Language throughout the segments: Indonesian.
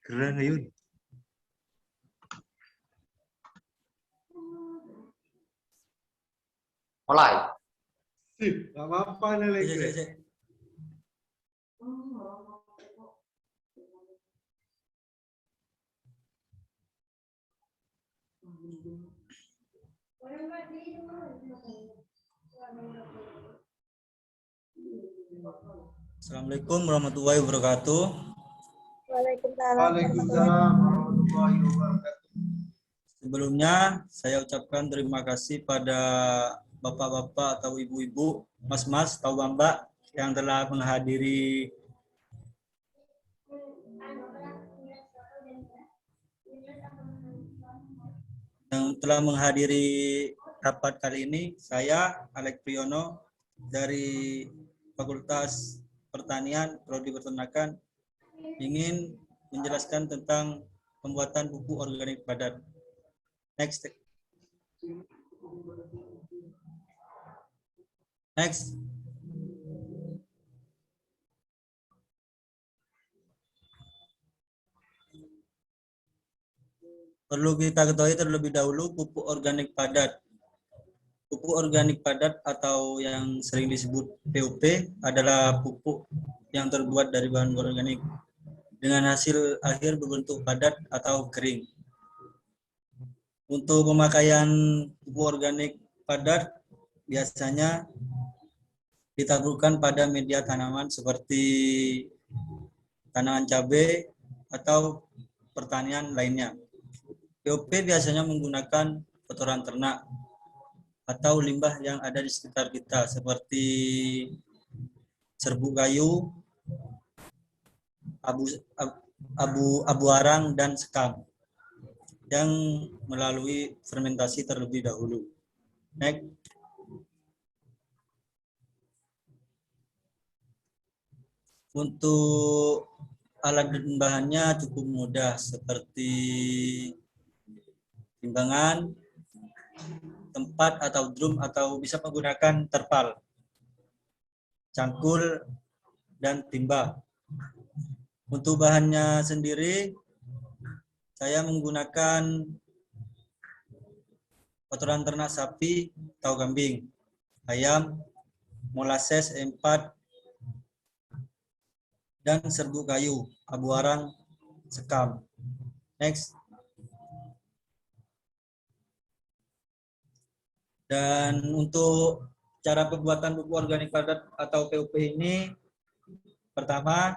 Keren ya, Yun. Mulai. Sip, nggak apa-apa nih, Lekre. Assalamualaikum warahmatullahi wabarakatuh. Waalaikumsalam warahmatullahi wabarakatuh. Sebelumnya saya ucapkan terima kasih pada bapak-bapak atau ibu-ibu, mas-mas atau mbak yang telah menghadiri rapat kali ini. Saya Alek Priyono dari Fakultas Pertanian Prodi Peternakan ingin menjelaskan tentang pembuatan pupuk organik padat. Next. Perlu kita ketahui terlebih dahulu pupuk organik padat. Pupuk organik padat atau yang sering disebut POP adalah pupuk yang terbuat dari bahan organik dengan hasil akhir berbentuk padat atau kering. Untuk pemakaian pupuk organik padat biasanya ditaburkan pada media tanaman seperti tanaman cabai atau pertanian lainnya. POP biasanya menggunakan kotoran ternak atau limbah yang ada di sekitar kita seperti serbuk kayu, abu arang, dan sekam yang melalui fermentasi terlebih dahulu. Next. Untuk alat dan bahannya cukup mudah seperti timbangan, tempat atau drum, atau bisa menggunakan terpal, cangkul, dan timba. Untuk bahannya sendiri, saya menggunakan kotoran ternak sapi atau kambing, ayam, molasses 4, dan serbuk kayu, abu arang, sekam. Next. Dan untuk cara pembuatan pupuk organik padat atau POP ini, pertama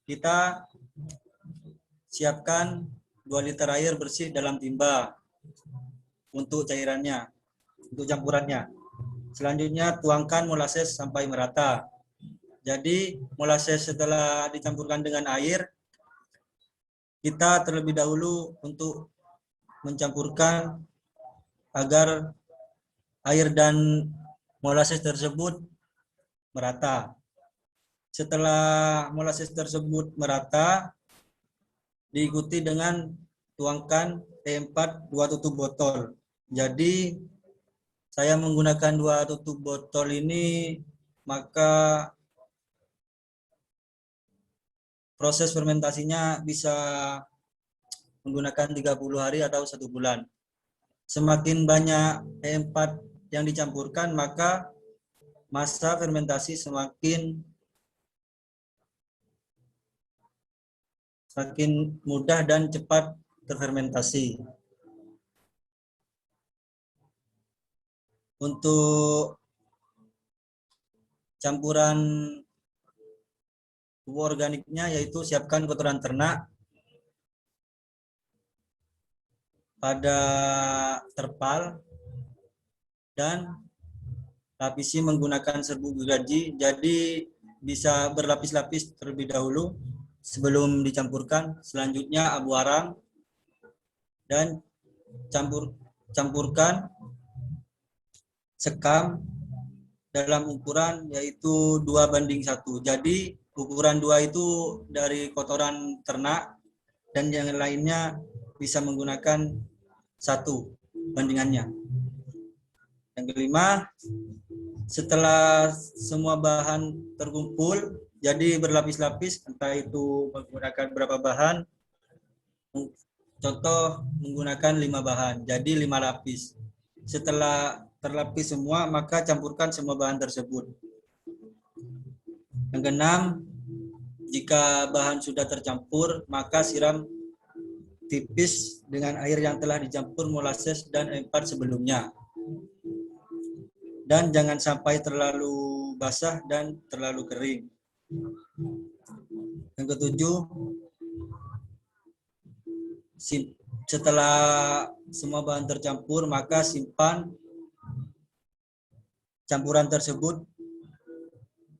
kita siapkan 2 liter air bersih dalam timba untuk cairannya, untuk campurannya. Selanjutnya tuangkan molasses sampai merata. Jadi molasses setelah dicampurkan dengan air, kita terlebih dahulu untuk mencampurkan agar air dan molasses tersebut merata. Setelah molasses tersebut merata, diikuti dengan tuangkan T4 2 tutup botol. Jadi saya menggunakan 2 tutup botol ini, maka proses fermentasinya bisa menggunakan 30 hari atau 1 bulan. Semakin banyak T4 yang dicampurkan, maka masa fermentasi semakin mudah dan cepat terfermentasi. Untuk campuran pupuk organiknya, yaitu siapkan kotoran ternak pada terpal dan lapisi menggunakan serbuk gergaji. Jadi bisa berlapis-lapis terlebih dahulu sebelum dicampurkan. Selanjutnya abu arang, dan campurkan sekam dalam ukuran yaitu 2:1. Jadi ukuran 2 itu dari kotoran ternak dan yang lainnya bisa menggunakan 1 bandingannya. Yang kelima, setelah semua bahan terkumpul, jadi berlapis-lapis, entah itu menggunakan berapa bahan, Contoh menggunakan 5 bahan, jadi 5 lapis. Setelah terlapis semua, maka campurkan semua bahan tersebut. Yang keenam, jika bahan sudah tercampur, maka siram tipis dengan air yang telah dicampur molasses dan M4 sebelumnya. Dan jangan sampai terlalu basah dan terlalu kering. Yang ketujuh, setelah semua bahan tercampur, maka simpan campuran tersebut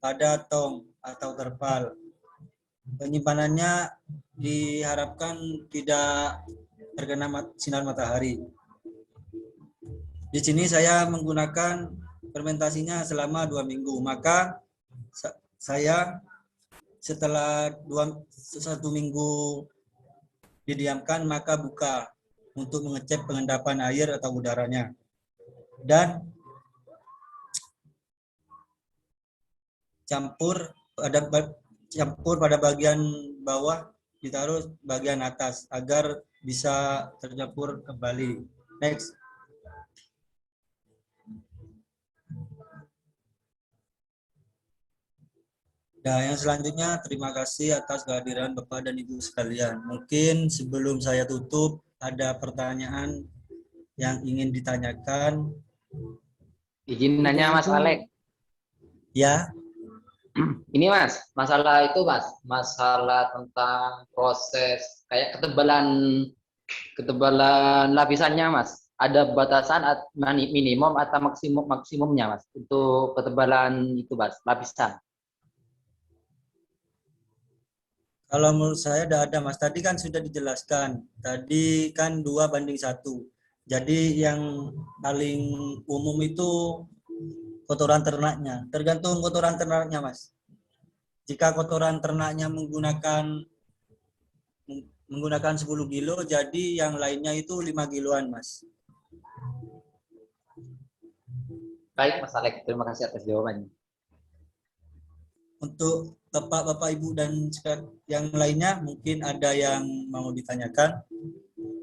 pada tong atau terpal. Penyimpanannya diharapkan tidak terkena sinar matahari. Di sini saya menggunakan fermentasinya selama 2 minggu. Maka saya setelah 1 minggu didiamkan, maka buka untuk mengecek pengendapan air atau udaranya. Dan campur pada bagian bawah, ditaruh bagian atas agar bisa tercampur kembali. Next. Nah, yang selanjutnya, terima kasih atas kehadiran Bapak dan Ibu sekalian. Mungkin sebelum saya tutup, ada pertanyaan yang ingin ditanyakan. Izin nanya Mas Alex. Ya. Ini Mas, masalah itu Mas, masalah tentang proses kayak ketebalan lapisannya Mas. Ada batasan minimum atau maksimumnya Mas untuk ketebalan itu Mas, lapisan. Kalau menurut saya ada Mas. Tadi kan sudah dijelaskan. Tadi kan 2:1. Jadi yang paling umum itu kotoran ternaknya. Tergantung kotoran ternaknya Mas. Jika kotoran ternaknya menggunakan 10 kilo, jadi yang lainnya itu 5 kiloan Mas. Baik Mas Alex, terima kasih atas jawabannya. Untuk Bapak Ibu dan yang lainnya, mungkin ada yang mau ditanyakan?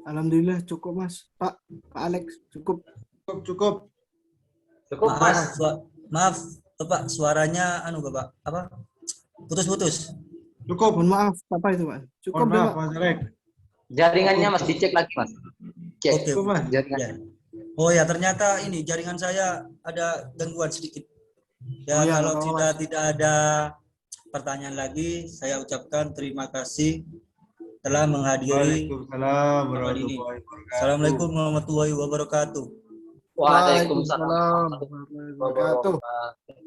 Alhamdulillah cukup Mas. Pak Alex cukup. Cukup. Maaf, Bapak, suaranya Bapak, apa? Putus-putus. Cukup. Mohon maaf, apa itu Pak? Cukup Mohon maaf, Pak. Mas Alex. Jaringannya Mas dicek lagi Mas. Cek. Oke. Mas. Jaringan. Ya. Oh ya, ternyata ini jaringan saya ada gangguan sedikit. Ya, Oh, ya, kalau Mas. tidak ada pertanyaan lagi, saya ucapkan terima kasih telah menghadiri. Waalaikumsalam warahmatullahi wabarakatuh. Assalamualaikum warahmatullahi wabarakatuh. Waalaikumsalam Waalaikumsalam warahmatullahi wabarakatuh. warahmatullahi wabarakatuh.